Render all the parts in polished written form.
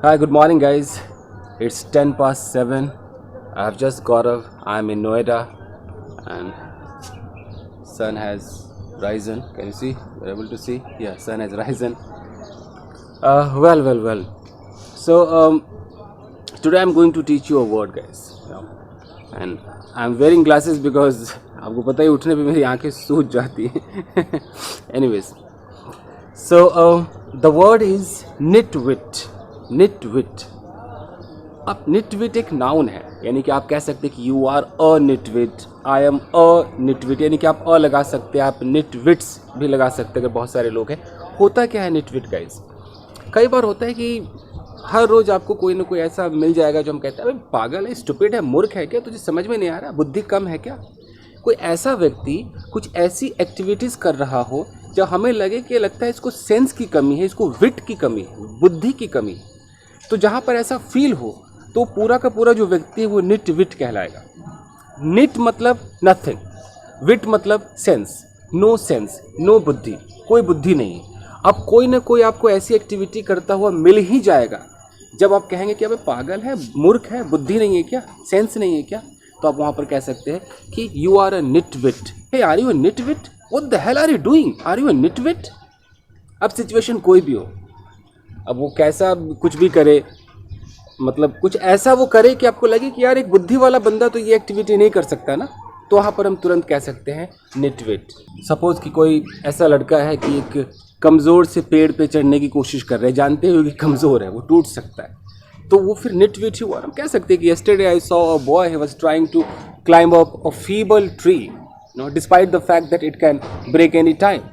Hi, good morning, guys. It's 10 past 7. I have just got up. I'm in Noida, and sun has risen. Can you see? You're able to see? Yeah, sun has risen. Well. So today I'm going to teach you a word, guys. And I'm wearing glasses because आपको पता ही उठने पे मेरी आंखें सूज जाती हैं. Anyways, so the word is nitwit. निटविट. अब निटविट एक नाउन है, यानी कि आप कह सकते हैं कि you are a nitwit, I am a nitwit, यानी कि आप अ लगा सकते हैं, आप निटविट्स भी लगा सकते हैं अगर बहुत सारे लोग हैं. होता क्या है निटविट गाइस? कई बार होता है कि हर रोज़ आपको कोई ना कोई ऐसा मिल जाएगा जो हम कहते हैं अरे पागल है, स्टूपिड है, मूर्ख है क्या, तुझे समझ में नहीं आ रहा, बुद्धि कम है क्या. कोई ऐसा व्यक्ति कुछ ऐसी एक्टिविटीज़ कर रहा हो जब हमें लगे कि लगता है इसको सेंस की कमी है, इसको विट की कमी है, बुद्धि की कमी है. तो जहाँ पर ऐसा फील हो तो पूरा का पूरा जो व्यक्ति है वो निट विट कहलाएगा. निट मतलब नथिंग, विट मतलब सेंस, नो बुद्धि, कोई बुद्धि नहीं. अब कोई ना कोई आपको ऐसी एक्टिविटी करता हुआ मिल ही जाएगा जब आप कहेंगे कि अबे पागल है, मूर्ख है, बुद्धि नहीं है क्या, सेंस नहीं है क्या, तो आप वहाँ पर कह सकते हैं कि you are a nitwit. Hey, are you a nitwit? What the hell are you doing? Are you a nitwit? अब सिचुएशन कोई भी हो, अब वो कैसा कुछ भी करे, मतलब कुछ ऐसा वो करे कि आपको लगे कि यार एक बुद्धि वाला बंदा तो ये एक्टिविटी नहीं कर सकता ना, तो वहाँ पर हम तुरंत कह सकते हैं निटविट. सपोज़ कि कोई ऐसा लड़का है कि एक कमज़ोर से पेड़ पे चढ़ने की कोशिश कर रहे हैं, जानते हुए कि कमज़ोर है, वो टूट सकता है, तो वो फिर निटविट ही हुआ. हम कह सकते हैं कि yesterday I saw a boy, he was trying to climb up a feeble tree, despite the fact that it can break any time.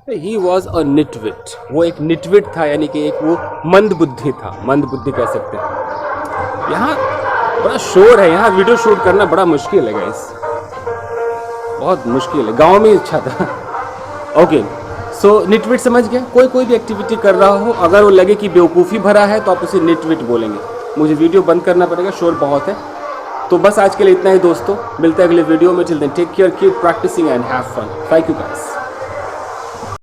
He was a nitwit. वो एक निटविट था, यानी कि एक वो मंद बुद्धि था, मंद बुद्धि कह सकते हैं. यहाँ बड़ा शोर है, यहाँ वीडियो शूट करना बड़ा मुश्किल है गाइस, बहुत मुश्किल है. गांव में अच्छा था. ओके, सो निटविट समझ गए. कोई भी एक्टिविटी कर रहा हो, अगर वो लगे कि बेवकूफ़ी भरा है तो आप उसे निटविट बोलेंगे. मुझे वीडियो बंद करना पड़ेगा, शोर बहुत है. तो बस आज के लिए इतना ही दोस्तों, मिलते हैं अगले वीडियो में. Till then take care, keep practising and have fun. Thank you guys.